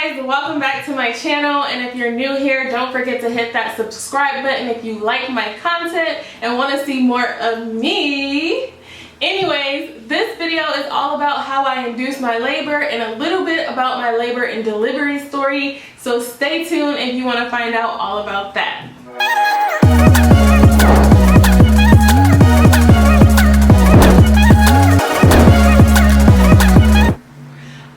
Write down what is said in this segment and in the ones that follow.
guys, welcome back to my channel, and if you're new here, don't forget to hit that subscribe button if you like my content and want to see more of me. Anyways, this video is all about how I induced my labor and a little bit about my labor and delivery story, so stay tuned if you want to find out all about that.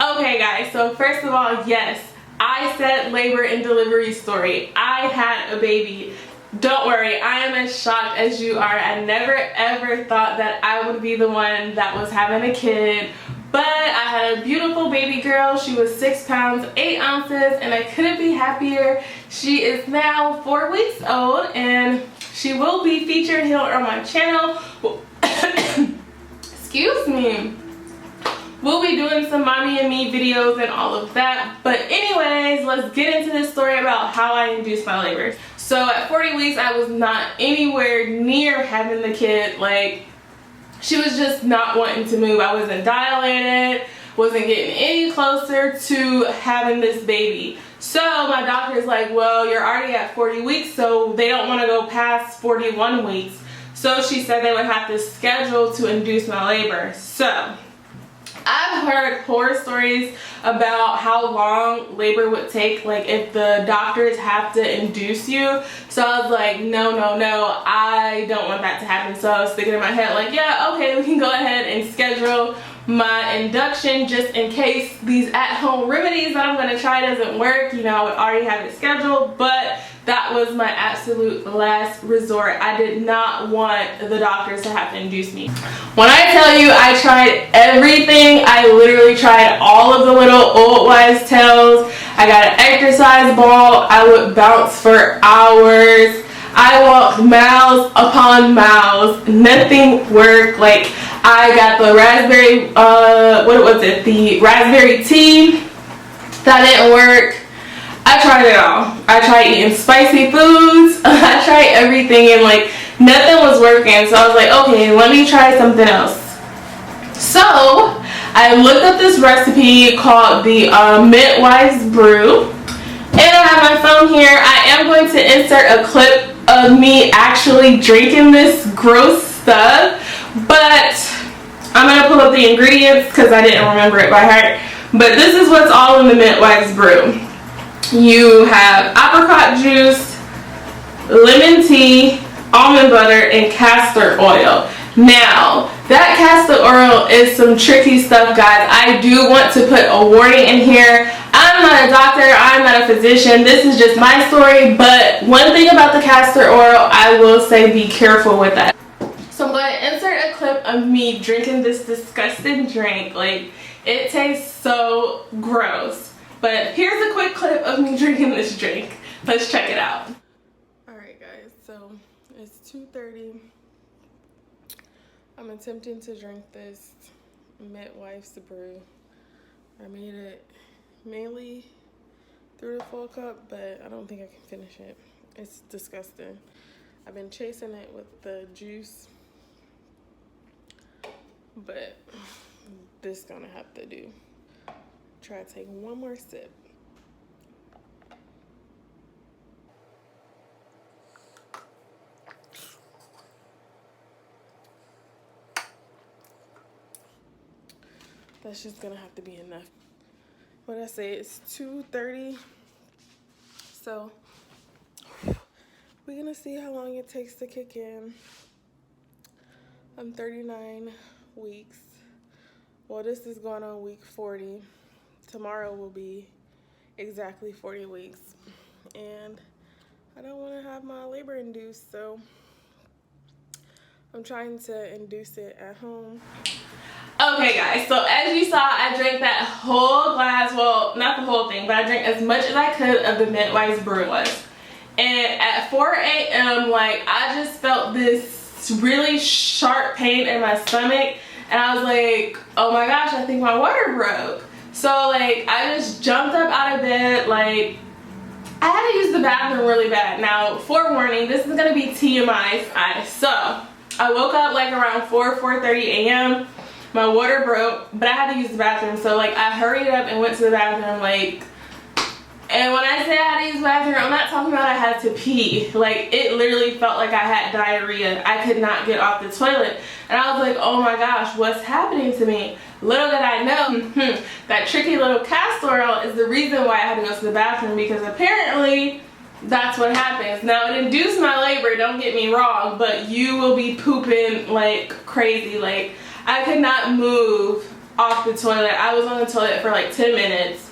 Okay guys, so first of all, yes, I said labor and delivery story. I had a baby. Don't worry, I am as shocked as you are. I never ever thought that I would be the one that was having a kid, but I had a beautiful baby girl. She was 6 pounds 8 ounces, and I couldn't be happier. She is now 4 weeks old, and she will be featured here on my channel. Excuse me. We'll be doing some mommy and me videos and all of that. But anyways, let's get into this story about how I induced my labor. So at 40 weeks, I was not anywhere near having the kid. Like, she was just not wanting to move. I wasn't dilated, wasn't getting any closer to having this baby. So my doctor's like, well, you're already at 40 weeks, so they don't want to go past 41 weeks. So she said they would have to schedule to induce my labor. So I've heard horror stories about how long labor would take, like if the doctors have to induce you. So I was like, no, I don't want that to happen. So I was thinking in my head like, yeah, okay, we can go ahead and schedule my induction just in case these at-home remedies that I'm going to try doesn't work. You know, I would already have it scheduled, but that was my absolute last resort. I did not want the doctors to have to induce me. When I tell you I tried everything, I literally tried all of the little old wives' tales. I got an exercise ball. I would bounce for hours. I walked miles upon miles. Nothing worked. Like, I got the raspberry, the raspberry tea. That didn't work. I tried it all. I tried eating spicy foods. I tried everything, and like nothing was working. So I was like, okay, let me try something else. So I looked up this recipe called the Midwife's Brew, and I have my phone here. I am going to insert a clip of me actually drinking this gross stuff, but I'm gonna pull up the ingredients because I didn't remember it by heart. But this is what's all in the Midwife's Brew. You have apricot juice, lemon tea, almond butter, and castor oil. Now, that castor oil is some tricky stuff, guys. I do want to put a warning in here. I'm not a doctor, I'm not a physician. This is just my story, but one thing about the castor oil, I will say be careful with that. So I'm going to insert a clip of me drinking this disgusting drink. Like, it tastes so gross. But here's a quick clip of me drinking this drink. Let's check it out. Alright guys, so it's 2:30. I'm attempting to drink this Midwife's Brew. I made it mainly through the full cup, but I don't think I can finish it. It's disgusting. I've been chasing it with the juice, but this is gonna have to do. Try to take one more sip. That's just gonna have to be enough. What I say, it's 2:30. So we're gonna see how long it takes to kick in. I'm 39 weeks. Well, this is going on week 40. Tomorrow will be exactly 40 weeks, and I don't want to have my labor induced, so I'm trying to induce it at home. Okay guys, so as you saw, I drank that whole glass, well, not the whole thing, but I drank as much as I could of the Midwife's Brew. And at 4 a.m., like, I just felt this really sharp pain in my stomach, and I was like, oh my gosh, I think my water broke. So like, I just jumped up out of bed. Like, I had to use the bathroom really bad. Now, forewarning, this is gonna be TMI. So I woke up like around 4:30 a.m. My water broke, but I had to use the bathroom. So like, I hurried up and went to the bathroom like And when I say I had to use the bathroom, I'm not talking about I had to pee. Like, it literally felt like I had diarrhea. I could not get off the toilet. And I was like, oh my gosh, what's happening to me? Little did I know, that tricky little castor oil is the reason why I had to go to the bathroom, because apparently that's what happens. Now, it induced my labor, don't get me wrong, but you will be pooping like crazy. Like, I could not move off the toilet. I was on the toilet for like 10 minutes.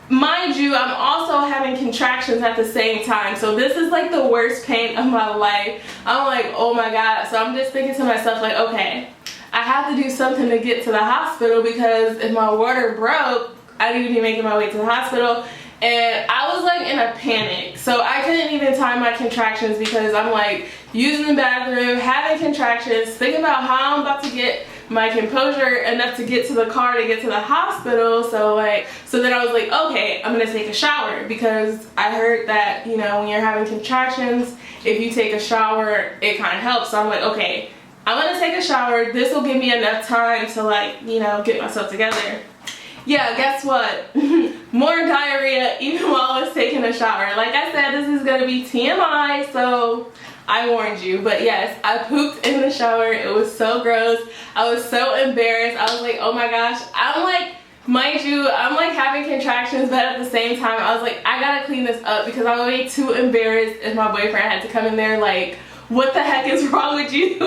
Mind you, I'm also having contractions at the same time, so this is like the worst pain of my life. I'm like, oh my god. So I'm just thinking to myself, like, okay, I have to do something to get to the hospital, because if my water broke, I need to be making my way to the hospital. And I was like in a panic, so I couldn't even time my contractions, because I'm like using the bathroom, having contractions, thinking about how I'm about to get my composure enough to get to the car to get to the hospital. So then I was like, okay, I'm gonna take a shower, because I heard that, you know, when you're having contractions, if you take a shower, it kind of helps. So I'm like, okay, I'm gonna take a shower. This will give me enough time to, like, you know, get myself together. Yeah, guess what? More diarrhea even while I was taking a shower. Like I said, this is gonna be TMI, so I warned you. But yes, I pooped in the shower. It was so gross. I was so embarrassed. I was like, oh my gosh. I'm like, mind you, I'm like having contractions, but at the same time, I was like, I gotta clean this up, because I would be too embarrassed if my boyfriend had to come in there like, what the heck is wrong with you?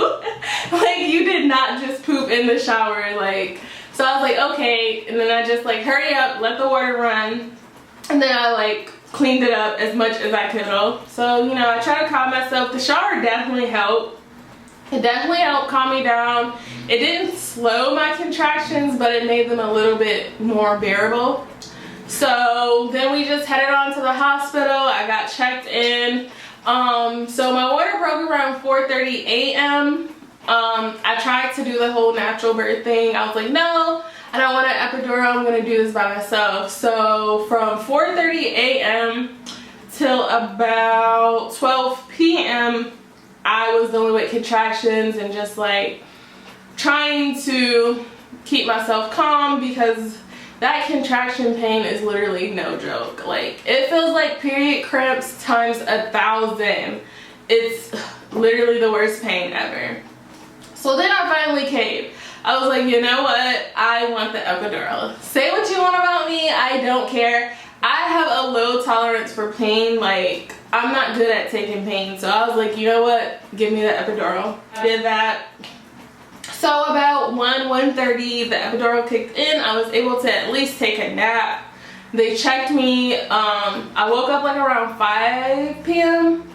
Like, you did not just poop in the shower. Like, so I was like, okay, and then I just like hurry up, let the water run, and then I like cleaned it up as much as I could. So, you know, I try to calm myself. The shower definitely helped. It definitely helped calm me down. It didn't slow my contractions, but it made them a little bit more bearable. So then we just headed on to the hospital. I got checked in. So my water broke around 4:30 a.m. I tried to do the whole natural birth thing. I was like, no, I don't want an epidural. I'm gonna do this by myself. So from 4:30 a.m. till about 12 p.m. I was dealing with contractions and just like trying to keep myself calm, because that contraction pain is literally no joke. Like, it feels like period cramps times 1,000. It's literally the worst pain ever. So then I finally caved. I was like, you know what? I want the epidural. Say what you want about me, I don't care. I have a low tolerance for pain. Like, I'm not good at taking pain. So I was like, you know what? Give me the epidural. I did that. So about 1:30, the epidural kicked in. I was able to at least take a nap. They checked me. I woke up like around 5 p.m.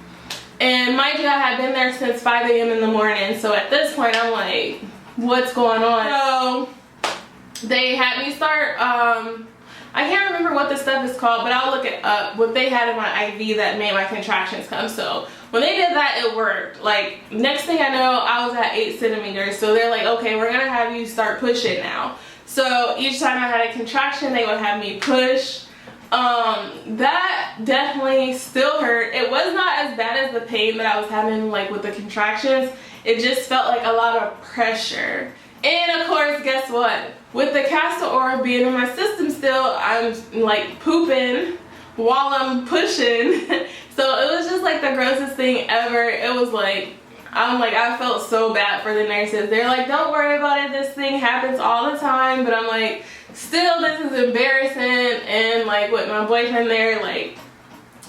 And mind you, I had been there since 5 a.m. in the morning. So at this point, I'm like, what's going on? So they had me start, I can't remember what the stuff is called, but I'll look it up. What they had in my IV that made my contractions come. So when they did that, it worked. Like, next thing I know, I was at 8 centimeters. So they're like, okay, we're gonna have you start pushing now. So each time I had a contraction, they would have me push. That definitely still hurt. It was not as bad as the pain that I was having like with the contractions. It just felt like a lot of pressure. And of course, guess what? With the castor oil being in my system still, I'm like pooping while I'm pushing. So it was just like the grossest thing ever. It was like, I felt so bad for the nurses. They're like, don't worry about it, this thing happens all the time. But I'm like, still, this is embarrassing. And like with my boyfriend there, like,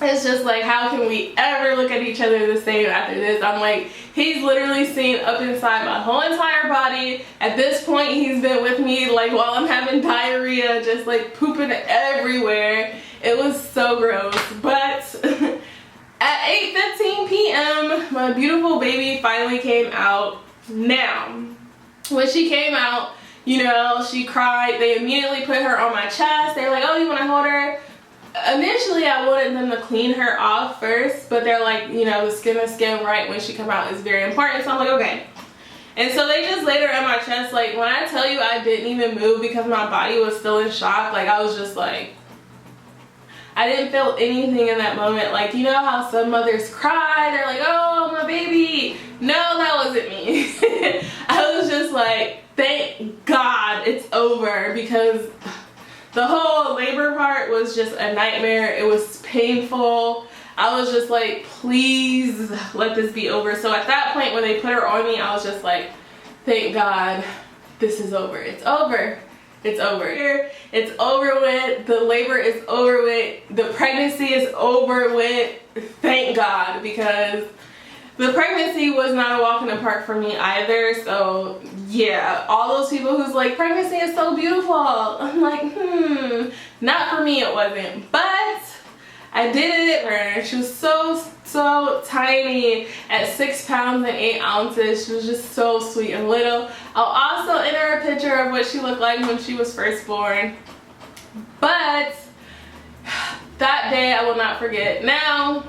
it's just like, how can we ever look at each other the same after this? I'm like, he's literally seen up inside my whole entire body. At this point, he's been with me like while I'm having diarrhea, just like pooping everywhere. It was so gross. But at 8:15 p.m., my beautiful baby finally came out. Now, when she came out, you know, she cried. They immediately put her on my chest. They're like, oh, you want to hold her? Initially, I wanted them to clean her off first, but they're like, you know, the skin to skin right when she come out is very important. So I'm like, okay. And so they just laid her on my chest. Like, when I tell you I didn't even move because my body was still in shock, like, I was just like, I didn't feel anything in that moment. Like, you know how some mothers cry, they're like, oh, my baby. No, that wasn't me. I was just like, thank God it's over, because The whole labor part was just a nightmare. It was painful. I was just like, please let this be over. So at that point when they put her on me, I was just like, thank God this is over. It's over. It's over. It's over with. The labor is over with. The pregnancy is over with. Thank God, because the pregnancy was not a walk in the park for me either. So yeah, all those people who's like, pregnancy is so beautiful, I'm like, not for me, it wasn't. But I did it for her. She was so tiny at 6 pounds and 8 ounces. She was just so sweet and little. I'll also enter a picture of what she looked like when she was first born. But that day I will not forget. Now,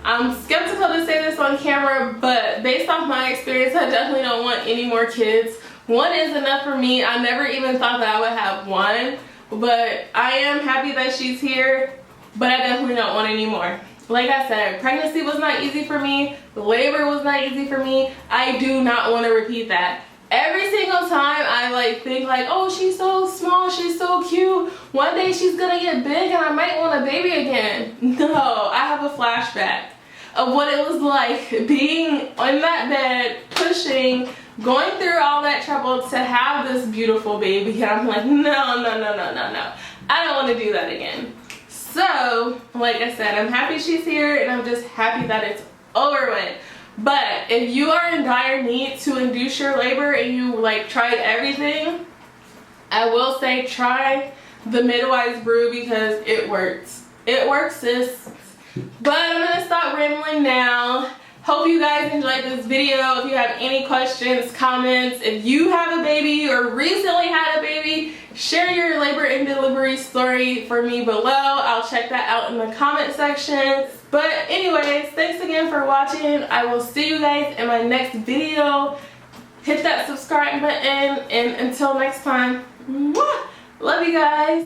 I'm skeptical to say this on camera, but based off my experience, I definitely don't want any more kids. One is enough for me. I never even thought that I would have one, but I am happy that she's here, but I definitely don't want any more. Like I said, pregnancy was not easy for me. Labor was not easy for me. I do not want to repeat that. Every single time I think oh, she's so small, she's so cute, one day she's gonna get big and I might want a baby again. No, I have a flashback of what it was like being on that bed, pushing, going through all that trouble to have this beautiful baby, and I'm like, no. I don't want to do that again. So, like I said, I'm happy she's here and I'm just happy that it's over with. But if you are in dire need to induce your labor and you tried everything, I will say try the midwives brew because it works. It works, sis. But I'm going to stop rambling now. Hope you guys enjoyed this video. If you have any questions, comments, if you have a baby or recently had a baby, share your labor and delivery story for me below. I'll check that out in the comment section. But anyways, thanks again for watching. I will see you guys in my next video. Hit that subscribe button, and until next time, mwah, love you guys.